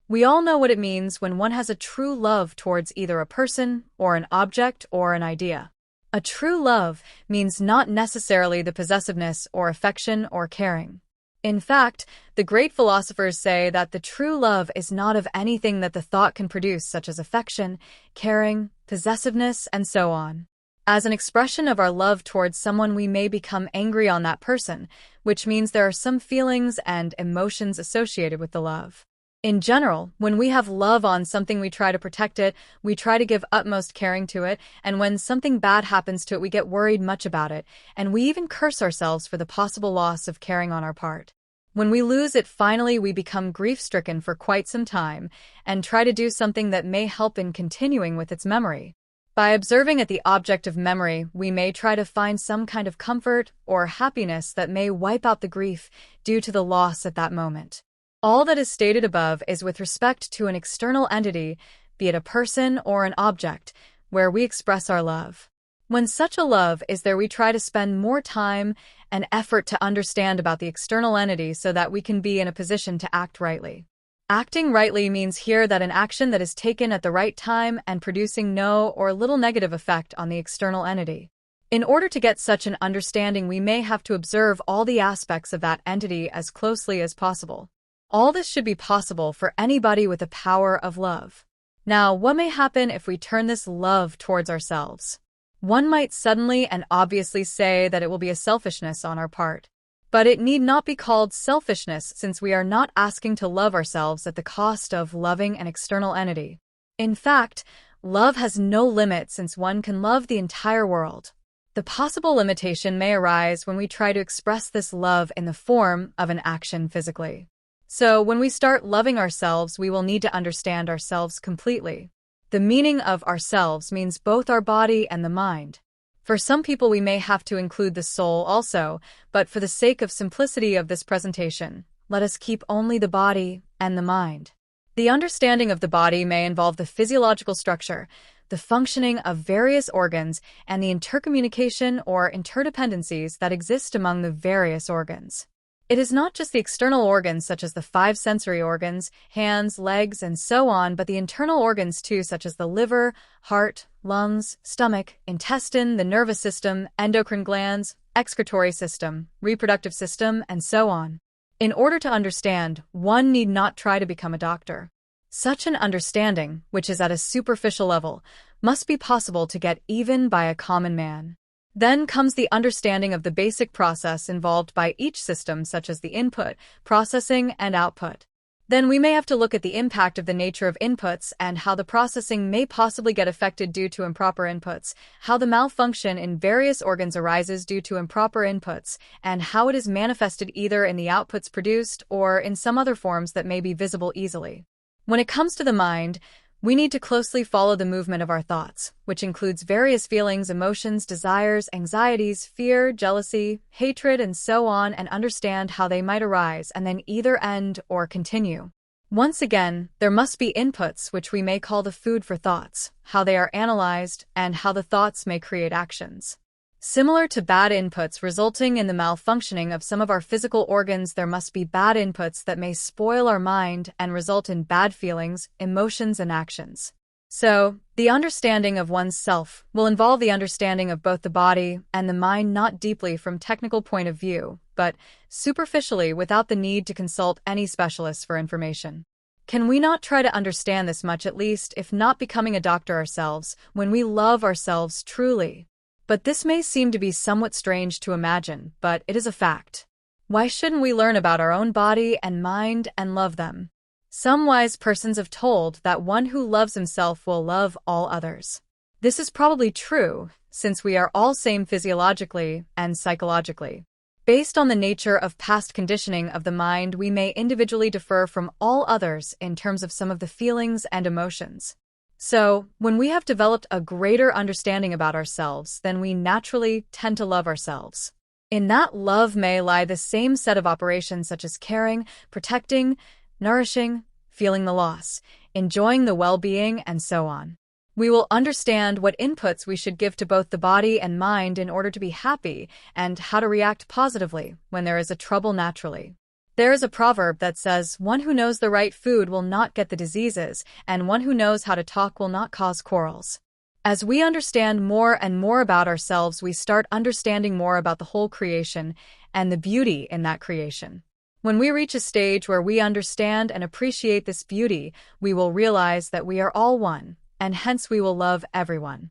We all know what it means when one has a true love towards either a person or an object or an idea. A true love means not necessarily the possessiveness or affection or caring. In fact, the great philosophers say that the true love is not of anything that the thought can produce, such as affection, caring, possessiveness, and so on. As an expression of our love towards someone, we may become angry on that person, which means there are some feelings and emotions associated with the love. In general, when we have love on something, we try to protect it, we try to give utmost caring to it, and when something bad happens to it, we get worried much about it, and we even curse ourselves for the possible loss of caring on our part. When we lose it, finally, we become grief-stricken for quite some time and try to do something that may help in continuing with its memory. By observing at the object of memory, we may try to find some kind of comfort or happiness that may wipe out the grief due to the loss at that moment. All that is stated above is with respect to an external entity, be it a person or an object, where we express our love. When such a love is there, we try to spend more time and effort to understand about the external entity so that we can be in a position to act rightly. Acting rightly means here that an action that is taken at the right time and producing no or little negative effect on the external entity. In order to get such an understanding, we may have to observe all the aspects of that entity as closely as possible. All this should be possible for anybody with the power of love. Now, what may happen if we turn this love towards ourselves? One might suddenly and obviously say that it will be a selfishness on our part. But it need not be called selfishness, since we are not asking to love ourselves at the cost of loving an external entity. In fact, love has no limit, since one can love the entire world. The possible limitation may arise when we try to express this love in the form of an action physically. So, when we start loving ourselves, we will need to understand ourselves completely. The meaning of ourselves means both our body and the mind. For some people, we may have to include the soul also, but for the sake of simplicity of this presentation, let us keep only the body and the mind. The understanding of the body may involve the physiological structure, the functioning of various organs, and the intercommunication or interdependencies that exist among the various organs. It is not just the external organs such as the 5 sensory organs, hands, legs, and so on, but the internal organs too, such as the liver, heart, lungs, stomach, intestine, the nervous system, endocrine glands, excretory system, reproductive system, and so on. In order to understand, one need not try to become a doctor. Such an understanding, which is at a superficial level, must be possible to get even by a common man. Then comes the understanding of the basic process involved by each system, such as the input, processing, and output. Then we may have to look at the impact of the nature of inputs and how the processing may possibly get affected due to improper inputs, how the malfunction in various organs arises due to improper inputs, and how it is manifested either in the outputs produced or in some other forms that may be visible easily. When it comes to the mind, we need to closely follow the movement of our thoughts, which includes various feelings, emotions, desires, anxieties, fear, jealousy, hatred, and so on, and understand how they might arise and then either end or continue. Once again, there must be inputs, which we may call the food for thoughts, how they are analyzed, and how the thoughts may create actions. Similar to bad inputs resulting in the malfunctioning of some of our physical organs, there must be bad inputs that may spoil our mind and result in bad feelings, emotions, and actions. So, the understanding of one's self will involve the understanding of both the body and the mind, not deeply from technical point of view, but superficially without the need to consult any specialists for information. Can we not try to understand this much, at least, if not becoming a doctor ourselves, when we love ourselves truly? But this may seem to be somewhat strange to imagine, but it is a fact. Why shouldn't we learn about our own body and mind and love them? Some wise persons have told that one who loves himself will love all others. This is probably true, since we are all same physiologically and psychologically. Based on the nature of past conditioning of the mind, we may individually differ from all others in terms of some of the feelings and emotions. So, when we have developed a greater understanding about ourselves, then we naturally tend to love ourselves. In that love may lie the same set of operations such as caring, protecting, nourishing, feeling the loss, enjoying the well-being, and so on. We will understand what inputs we should give to both the body and mind in order to be happy, and how to react positively when there is a trouble naturally. There is a proverb that says, "One who knows the right food will not get the diseases, and one who knows how to talk will not cause quarrels." As we understand more and more about ourselves, we start understanding more about the whole creation and the beauty in that creation. When we reach a stage where we understand and appreciate this beauty, we will realize that we are all one, and hence we will love everyone.